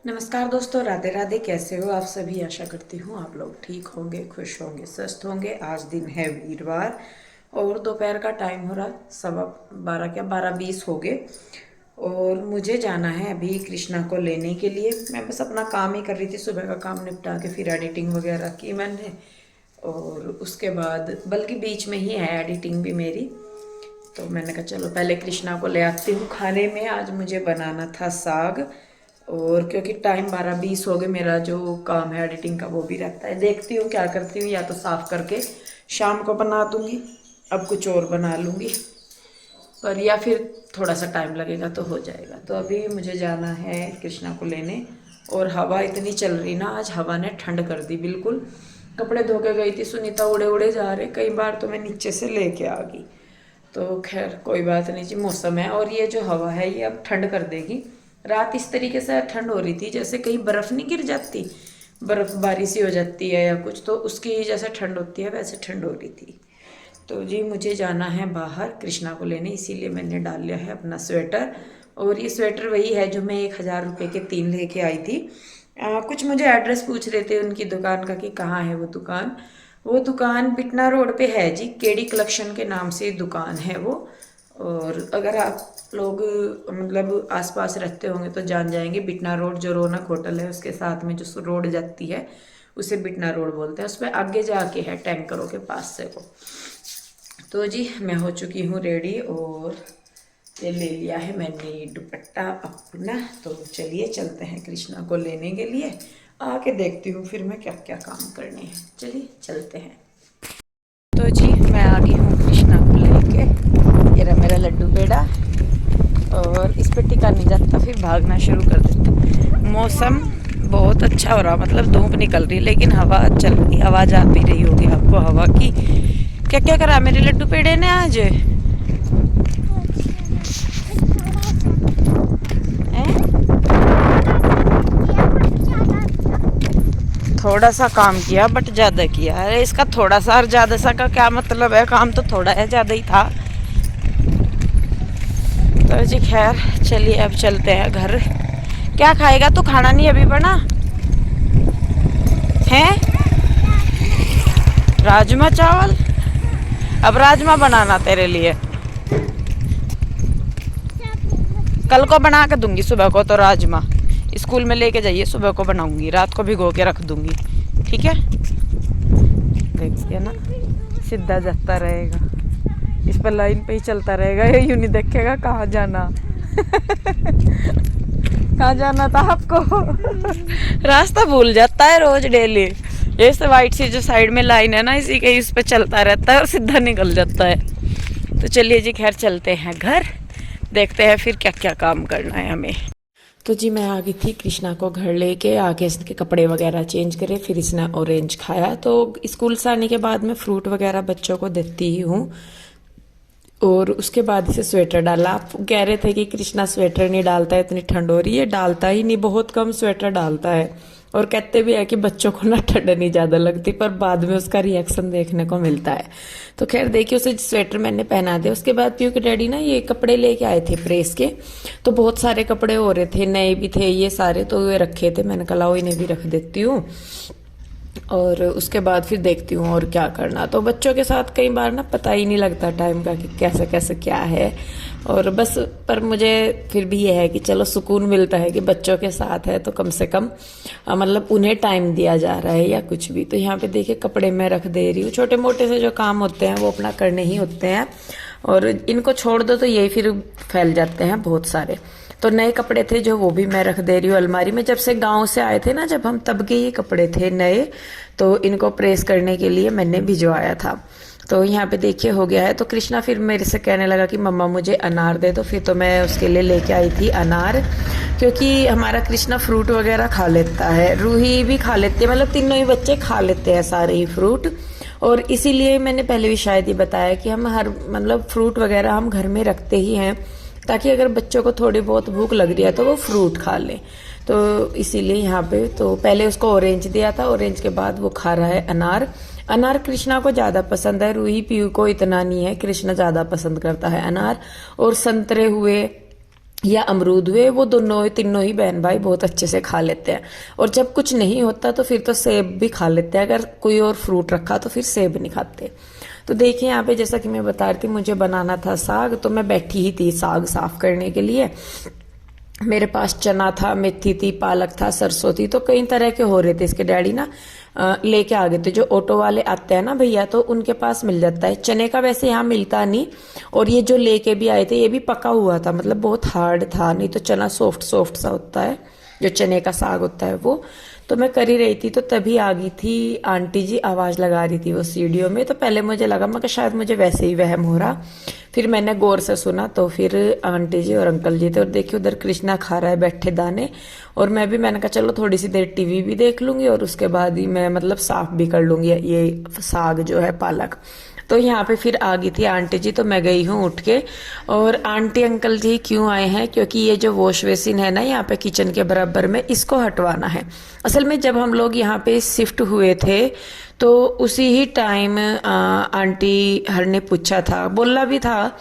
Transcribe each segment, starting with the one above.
नमस्कार दोस्तों, राधे राधे। कैसे हो आप सभी? आशा करती हूँ आप लोग ठीक होंगे, खुश होंगे, स्वस्थ होंगे। आज दिन है वीरवार और दोपहर का टाइम हो रहा 12:15 क्या 12:20 हो गए। और मुझे जाना है अभी कृष्णा को लेने के लिए। मैं बस अपना काम ही कर रही थी, सुबह का काम निपटा के फिर एडिटिंग वगैरह की मैंने। और उसके बाद बल्कि बीच में ही है एडिटिंग भी मेरी, तो मैंने कहा चलो पहले कृष्णा को ले आती हूँ। खाने में आज मुझे बनाना था साग, और क्योंकि टाइम 12:20 हो गए, मेरा जो काम है एडिटिंग का वो भी रहता है। देखती हूँ क्या करती हूँ, या तो साफ़ करके शाम को बना दूँगी, अब कुछ और बना लूँगी, पर या फिर थोड़ा सा टाइम लगेगा तो हो जाएगा। तो अभी मुझे जाना है कृष्णा को लेने। और हवा इतनी चल रही ना, आज हवा ने ठंड कर दी बिल्कुल। कपड़े धो के गई थी सुनीता, उड़े उड़े जा रहे, कई बार तो मैं नीचे से लेके आ गई। तो खैर कोई बात नहीं जी, मौसम है। और ये जो हवा है ये अब ठंड कर देगी। रात इस तरीके से ठंड हो रही थी जैसे कहीं बर्फ़ नहीं गिर जाती, बर्फ़बारी सी हो जाती है या कुछ, तो उसकी जैसे ठंड होती है वैसे ठंड हो रही थी। तो जी मुझे जाना है बाहर कृष्णा को लेने, इसीलिए मैंने डाल लिया है अपना स्वेटर। और ये स्वेटर वही है जो मैं 1,000 रुपये के 3 लेके आई थी। कुछ मुझे एड्रेस पूछ रहे थे उनकी दुकान का कि कहाँ है वो दुकान। वो दुकान बिटना रोड पे है जी, केडी कलेक्शन के नाम से दुकान है वो। और अगर आप लोग मतलब आसपास रहते होंगे तो जान जाएंगे। बिटना रोड जो रौनक होटल है उसके साथ में जो रोड जाती है उसे बिटना रोड बोलते हैं। उस पर आगे जाके है टैंकरों के पास से वो। तो जी मैं हो चुकी हूँ रेडी, और ये ले लिया है मैंने दुपट्टा अपना। तो चलिए चलते हैं कृष्णा को लेने के लिए। आके देखती हूँ फिर मैं क्या क्या काम करने हैं। चलिए चलते हैं। तो जी मैं आ गई हूँ कृष्णा को लेके। ये रहा मेरा लड्डू बेड़ा, और इस पे टिका नहीं जाता, फिर भागना शुरू कर देता। मौसम बहुत अच्छा हो रहा, मतलब धूप निकल रही लेकिन हवा चल रही। आवाज़ आ भी रही होगी आपको हवा की। क्या क्या करा मेरे लड्डू पेड़े ने आज? थोड़ा सा काम किया बट ज़्यादा किया। अरे इसका थोड़ा सा और ज़्यादा सा का क्या मतलब है? काम तो थोड़ा है, ज़्यादा ही था। तो जी खैर चलिए अब चलते हैं घर। क्या खाएगा? तो खाना नहीं अभी बना है? राजमा चावल? अब राजमा बनाना तेरे लिए, कल को बना के दूंगी। सुबह को तो राजमा स्कूल में लेके जाइए, सुबह को बनाऊंगी, रात को भिगो के रख दूंगी। ठीक है? देखिए ना, सीधा जाता रहेगा, इस पर लाइन पे ही चलता रहेगा, ये यूं नहीं देखेगा कहाँ जाना। कहाँ जाना था आपको? रास्ता भूल जाता है रोज डेली। ये से वाइट सी जो साइड में लाइन है ना, इसी के इस पे चलता रहता है और सीधा निकल जाता है। तो चलिए जी खैर चलते हैं घर, देखते हैं फिर क्या क्या काम करना है हमें। तो जी मैं आ गई थी कृष्णा को घर लेके। आके इसके कपड़े वगैरह चेंज करे, फिर इसने ऑरेंज खाया। तो स्कूल से आने के बाद मैं फ्रूट वगैरह बच्चों को देती ही हूँ। और उसके बाद इसे स्वेटर डाला। आप कह रहे थे कि कृष्णा स्वेटर नहीं डालता है, इतनी ठंड हो रही है। डालता ही नहीं, बहुत कम स्वेटर डालता है। और कहते भी है कि बच्चों को ना ठंड नहीं ज़्यादा लगती, पर बाद में उसका रिएक्शन देखने को मिलता है। तो खैर देखिए उसे स्वेटर मैंने पहना दिया। उसके बाद पीयू के डैडी ना ये कपड़े लेके आए थे प्रेस के। तो बहुत सारे कपड़े हो रहे थे, नए भी थे ये सारे, तो ये रखे थे। मैंने कहा इन्हें भी रख देती हूँ, और उसके बाद फिर देखती हूँ और क्या करना। तो बच्चों के साथ कई बार ना पता ही नहीं लगता टाइम का कि कैसे कैसे क्या है। और बस पर मुझे फिर भी ये है कि चलो सुकून मिलता है कि बच्चों के साथ है तो कम से कम मतलब उन्हें टाइम दिया जा रहा है या कुछ भी। तो यहाँ पे देखिए कपड़े मैं रख दे रही हूँ। छोटे मोटे से जो काम होते हैं वो अपना करने ही होते हैं, और इनको छोड़ दो तो यही फिर फैल जाते हैं बहुत सारे। तो नए कपड़े थे जो, वो भी मैं रख दे रही हूँ अलमारी में। जब से गांव से आए थे ना जब हम, तब के ये कपड़े थे नए, तो इनको प्रेस करने के लिए मैंने भिजवाया था। तो यहाँ पे देखिए हो गया है। तो कृष्णा फिर मेरे से कहने लगा कि मम्मा मुझे अनार दे दो। फिर तो मैं उसके लिए लेके आई थी अनार, क्योंकि हमारा कृष्णा फ्रूट वगैरह खा लेता है, रूही भी खा लेती है, मतलब तीनों ही बच्चे खा लेते हैं सारे ही फ्रूट। और इसीलिए मैंने पहले भी शायद ही बताया कि हम हर मतलब फ्रूट वगैरह हम घर में रखते ही हैं, ताकि अगर बच्चों को थोड़ी बहुत भूख लग रही है तो वो फ्रूट खा लें। तो इसीलिए यहाँ पे तो पहले उसको ऑरेंज दिया था, ऑरेंज के बाद वो खा रहा है अनार। अनार कृष्णा को ज़्यादा पसंद है, रूही पीयू को इतना नहीं है। कृष्णा ज़्यादा पसंद करता है अनार। और संतरे हुए, या अमरूद हुए, वो दोनों तीनों ही बहन भाई बहुत अच्छे से खा लेते हैं। और जब कुछ नहीं होता तो फिर तो सेब भी खा लेते हैं, अगर कोई और फ्रूट रखा तो फिर सेब नहीं खाते। तो देखिए यहाँ पे जैसा कि मैं बता रही थी, मुझे बनाना था साग, तो मैं बैठी ही थी साग साफ करने के लिए। मेरे पास चना था, मेथी थी, पालक था, सरसों थी, तो कई तरह के हो रहे थे। इसके डैडी ना लेके आ गए थे, जो ऑटो वाले आते हैं ना भैया, तो उनके पास मिल जाता है। चने का वैसे यहाँ मिलता नहीं, और ये जो लेके भी आए थे ये भी पका हुआ था, मतलब बहुत हार्ड था, नहीं तो चना सॉफ्ट सॉफ्ट सा होता है, जो चने का साग होता है वो। तो मैं कर ही रही थी, तो तभी आ गई थी आंटी जी, आवाज लगा रही थी वो सीढ़ियों में। तो पहले मुझे लगा मैं कि शायद मुझे वैसे ही वहम हो रहा, फिर मैंने गौर से सुना, तो फिर आंटी जी और अंकल जी थे। और देखिए उधर कृष्णा खा रहा है बैठे दाने, और मैंने कहा चलो थोड़ी सी देर टीवी भी देख लूंगी, और उसके बाद ही मैं मतलब साफ भी कर लूंगी ये साग जो है पालक। तो यहाँ पे फिर आ गई थी आंटी जी, तो मैं गई हूँ उठ के। और आंटी अंकल जी क्यों आए हैं, क्योंकि ये जो वॉश बेसिन है ना यहाँ पे किचन के बराबर में, इसको हटवाना है। असल में जब हम लोग यहाँ पे शिफ्ट हुए थे तो उसी ही टाइम आंटी हर ने पूछा था, बोला भी था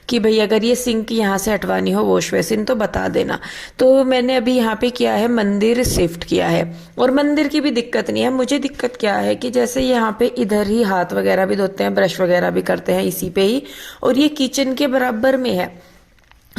कि भाई अगर ये सिंक यहाँ से हटवानी हो वॉश बेसिन तो बता देना। तो मैंने अभी यहाँ पे किया है, मंदिर शिफ्ट किया है, और मंदिर की भी दिक्कत नहीं है। मुझे दिक्कत क्या है कि जैसे यहाँ पे इधर ही हाथ वगैरह भी धोते हैं, ब्रश वगैरह भी करते हैं इसी पे ही, और ये किचन के बराबर में है।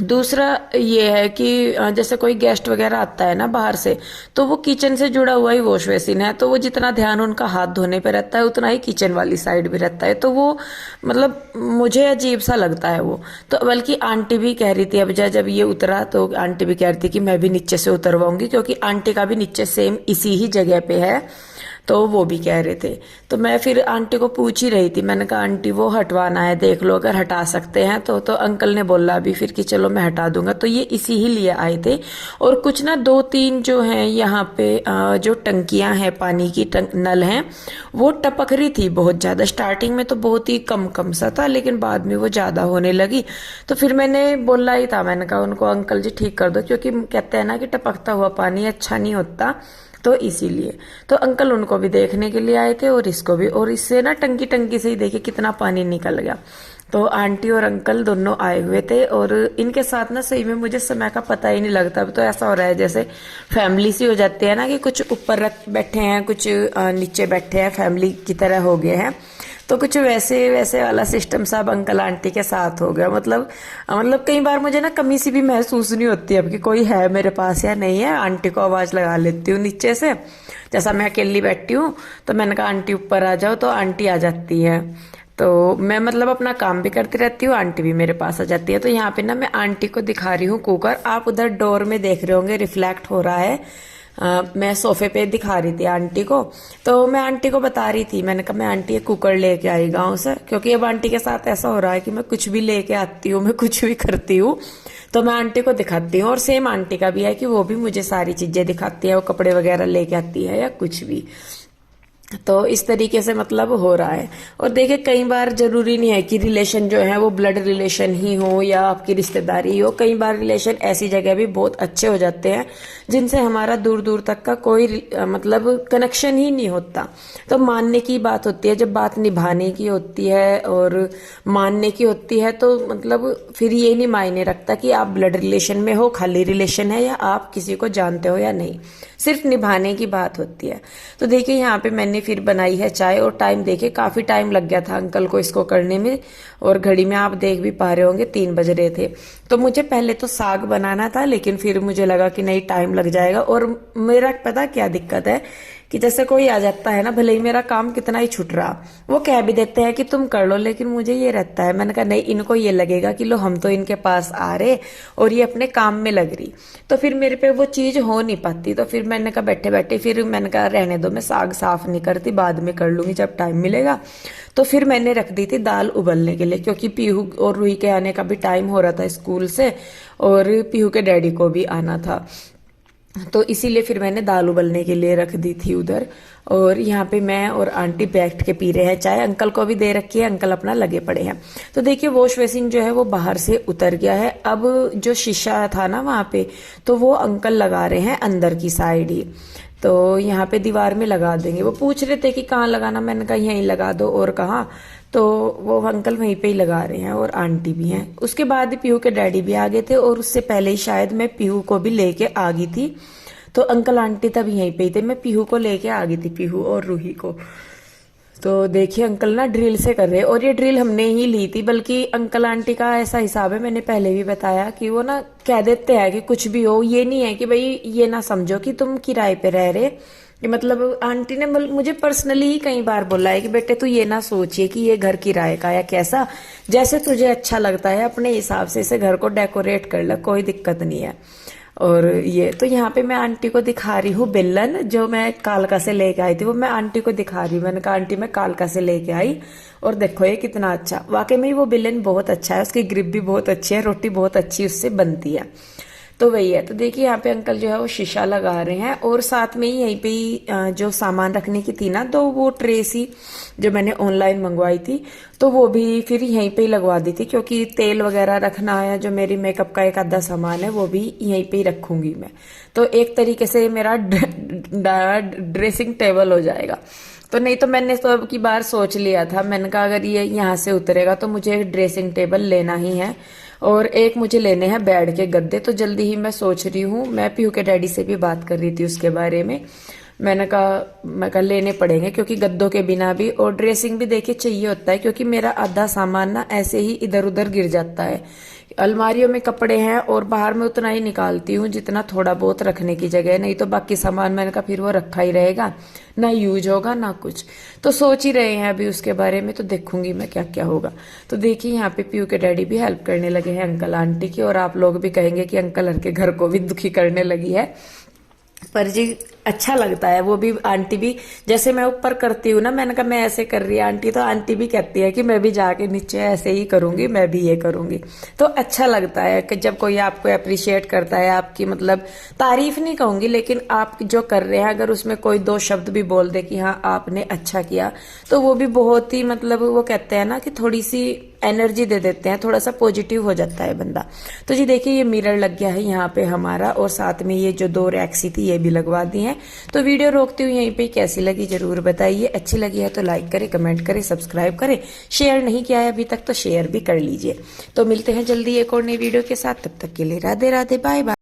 दूसरा ये है कि जैसे कोई गेस्ट वगैरह आता है ना बाहर से, तो वो किचन से जुड़ा हुआ ही वॉश बेसिन है, तो वो जितना ध्यान उनका हाथ धोने पे रहता है उतना ही किचन वाली साइड भी रहता है। तो वो मतलब मुझे अजीब सा लगता है वो। तो बल्कि आंटी भी कह रही थी, अब जब ये उतरा तो आंटी भी कह रही थी कि मैं भी नीचे से उतरवाऊंगी, क्योंकि आंटी का भी नीचे सेम इसी ही जगह पे है, तो वो भी कह रहे थे। तो मैं फिर आंटी को पूछ ही रही थी, मैंने कहा आंटी वो हटवाना है, देख लो अगर हटा सकते हैं तो अंकल ने बोला अभी फिर कि चलो मैं हटा दूंगा। तो ये इसी ही लिए आए थे। और कुछ ना दो तीन जो हैं यहाँ पे जो टंकियां हैं, पानी की नल हैं, वो टपक रही थी बहुत ज्यादा। स्टार्टिंग में तो बहुत ही कम कम सा था, लेकिन बाद में वो ज्यादा होने लगी। तो फिर मैंने बोला ही था, मैंने कहा उनको अंकल जी ठीक कर दो, क्योंकि कहते हैं ना कि टपकता हुआ पानी अच्छा नहीं होता, तो इसीलिए। तो अंकल उनको भी देखने के लिए आए थे और इसको भी, और इससे ना टंकी टंकी से ही देखिए कितना पानी निकल गया। तो आंटी और अंकल दोनों आए हुए थे, और इनके साथ ना सही में मुझे समय का पता ही नहीं लगता। अब तो ऐसा हो रहा है जैसे फैमिली सी हो जाती है ना, कि कुछ ऊपर बैठे हैं, कुछ नीचे बैठे हैं, फैमिली की तरह हो गए हैं। तो कुछ वैसे वैसे वाला सिस्टम सब अंकल आंटी के साथ हो गया। मतलब कई बार मुझे ना कमी सी भी महसूस नहीं होती अब कि कोई है मेरे पास या नहीं है। आंटी को आवाज लगा लेती हूँ नीचे से, जैसा मैं अकेली बैठी हूँ तो मैंने कहा आंटी ऊपर आ जाओ, तो आंटी आ जाती है। तो मैं मतलब अपना काम भी करती रहती हूँ, आंटी भी मेरे पास आ जाती है। तो यहाँ पे ना मैं आंटी को दिखा रही हूँ कुकर, आप उधर डोर में देख रहे होंगे रिफ्लेक्ट हो रहा है। मैं सोफे पे दिखा रही थी आंटी को, तो मैं आंटी को बता रही थी, मैंने कहा मैं आंटी ये कुकर लेके आई गाँव से, क्योंकि अब आंटी के साथ ऐसा हो रहा है कि मैं कुछ भी लेके आती हूँ, मैं कुछ भी करती हूँ तो मैं आंटी को दिखाती हूँ। और सेम आंटी का भी है कि वो भी मुझे सारी चीजें दिखाती है, वो कपड़े वगैरह लेके आती है या कुछ भी। तो इस तरीके से मतलब हो रहा है। और देखिए कई बार जरूरी नहीं है कि रिलेशन जो है वो ब्लड रिलेशन ही हो या आपकी रिश्तेदारी हो, कई बार रिलेशन ऐसी जगह भी बहुत अच्छे हो जाते हैं जिनसे हमारा दूर दूर तक का कोई मतलब कनेक्शन ही नहीं होता। तो मानने की बात होती है, जब बात निभाने की होती है और मानने की होती है, तो मतलब फिर ये नहीं मायने रखता कि आप ब्लड रिलेशन में हो, खाली रिलेशन है, या आप किसी को जानते हो या नहीं, सिर्फ निभाने की बात होती है। तो देखिए यहाँ पे मैंने फिर बनाई है चाय, और टाइम देखिए काफी टाइम लग गया था अंकल को इसको करने में, और घड़ी में आप देख भी पा रहे होंगे 3 बज रहे थे। तो मुझे पहले तो साग बनाना था, लेकिन फिर मुझे लगा कि नहीं टाइम लग जाएगा। और मेरा पता क्या दिक्कत है कि जैसे कोई आ जाता है ना, भले ही मेरा काम कितना ही छुट रहा, वो कह भी देते हैं कि तुम कर लो, लेकिन मुझे ये रहता है, मैंने कहा नहीं, इनको ये लगेगा कि लो हम तो इनके पास आ रहे और ये अपने काम में लग रही, तो फिर मेरे पे वो चीज हो नहीं पाती। तो फिर मैंने कहा बैठे बैठे फिर मैंने कहा रहने दो, मैं साग साफ नहीं करती, बाद में कर लूंगी जब टाइम मिलेगा। तो फिर मैंने रख दी थी दाल उबलने के लिए, क्योंकि पीहू और रूही के आने का भी टाइम हो रहा था स्कूल से, और पीहू के डैडी को भी आना था, तो इसीलिए फिर मैंने दाल उबलने के लिए रख दी थी उधर। और यहाँ पे मैं और आंटी बैठ के पी रहे हैं चाय, अंकल को भी दे रखी है, अंकल अपना लगे पड़े हैं। तो देखिए वॉश बेसिन जो है वो बाहर से उतर गया है। अब जो शीशा था ना वहां पे, तो वो अंकल लगा रहे हैं अंदर की साइड ही, तो यहाँ पे दीवार में लगा देंगे। वो पूछ रहे थे कि कहाँ लगाना, मैंने कहा यहीं लगा दो, और कहा तो वो अंकल वहीं पे ही लगा रहे हैं और आंटी भी हैं। उसके बाद पीहू के डैडी भी आ गए थे और उससे पहले ही शायद मैं पीहू को भी लेके आ गई थी। तो अंकल आंटी तब यहीं पे ही थे, मैं पीहू को लेके आ गई थी, पीहू और रूही को। तो देखिए अंकल ना ड्रिल से कर रहे हैं, और ये ड्रिल हमने ही ली थी। बल्कि अंकल आंटी का ऐसा हिसाब है, मैंने पहले भी बताया कि वो ना कह देते हैं कि कुछ भी हो, ये नहीं है कि भाई ये ना समझो कि तुम किराए पे रह रहे। कि मतलब आंटी ने मुझे पर्सनली ही कई बार बोला है कि बेटे तू ये ना सोचिए कि ये घर किराए का या कैसा, जैसे तुझे अच्छा लगता है अपने हिसाब से इसे घर को डेकोरेट कर ले, कोई दिक्कत नहीं है। और ये तो यहाँ पे मैं आंटी को दिखा रही हूँ बेलन, जो मैं कालका से लेके आई थी, वो मैं आंटी को दिखा रही हूँ। मैंने कहा आंटी मैं कालका से लेके आई और देखो ये कितना अच्छा, वाकई में वो बेलन बहुत अच्छा है, उसकी ग्रिप भी बहुत अच्छी है, रोटी बहुत अच्छी उससे बनती है। तो वही है। तो देखिए यहाँ पे अंकल जो है वो शीशा लगा रहे हैं, और साथ में ही यहीं पे ही जो सामान रखने की थी ना, तो वो ट्रे सी जो मैंने ऑनलाइन मंगवाई थी, तो वो भी फिर यहीं पे ही लगवा दी थी, क्योंकि तेल वगैरह रखना है, जो मेरी मेकअप का एक आधा सामान है वो भी यहीं पे ही रखूंगी मैं। तो एक तरीके से मेरा ड्रेसिंग टेबल हो जाएगा। तो नहीं तो मैंने तो अब की बार सोच लिया था, मैंने कहा अगर ये यहाँ से उतरेगा तो मुझे एक ड्रेसिंग टेबल लेना ही है, और एक मुझे लेने हैं बेड के गद्दे। तो जल्दी ही मैं सोच रही हूँ, मैं पीहू के डैडी से भी बात कर रही थी उसके बारे में। मैं कहा लेने पड़ेंगे, क्योंकि गद्दों के बिना भी, और ड्रेसिंग भी देखिए चाहिए होता है, क्योंकि मेरा आधा सामान ना ऐसे ही इधर उधर गिर जाता है। अलमारियों में कपड़े हैं और बाहर में उतना ही निकालती हूँ जितना थोड़ा बहुत रखने की जगह है, नहीं तो बाकी सामान मैंने कहा फिर वो रखा ही रहेगा, ना यूज होगा ना कुछ। तो सोच ही रहे हैं अभी उसके बारे में, तो देखूंगी मैं क्या क्या होगा। तो देखिए यहाँ पे पीयू के डैडी भी हेल्प करने लगे हैं अंकल आंटी की, और आप लोग भी कहेंगे कि अंकल के घर को भी दुखी करने लगी है, पर जी अच्छा लगता है। वो भी आंटी भी, जैसे मैं ऊपर करती हूँ ना, मैंने कहा मैं ऐसे कर रही है आंटी, तो आंटी भी कहती है कि मैं भी जाके नीचे ऐसे ही करूंगी, मैं भी ये करूंगी। तो अच्छा लगता है कि जब कोई आपको अप्रिशिएट करता है, आपकी मतलब तारीफ नहीं कहूंगी, लेकिन आप जो कर रहे हैं अगर उसमें कोई दो शब्द भी बोल दे कि हाँ आपने अच्छा किया, तो वो भी बहुत ही मतलब वो कहते हैं ना कि थोड़ी सी एनर्जी दे देते हैं, थोड़ा सा पॉजिटिव हो जाता है बंदा। तो जी देखिए ये मिरर लग गया है यहाँ पे हमारा, और साथ में ये जो दो रैक्सी थी ये भी लगवा दी है। तो वीडियो रोकती हूँ यहीं पे, कैसी लगी जरूर बताइए, अच्छी लगी है तो लाइक करें, कमेंट करें, सब्सक्राइब करें, शेयर नहीं किया है अभी तक तो शेयर भी कर लीजिए। तो मिलते हैं जल्दी एक और नई वीडियो के साथ, तब तक के लिए राधे राधे, बाय बाय।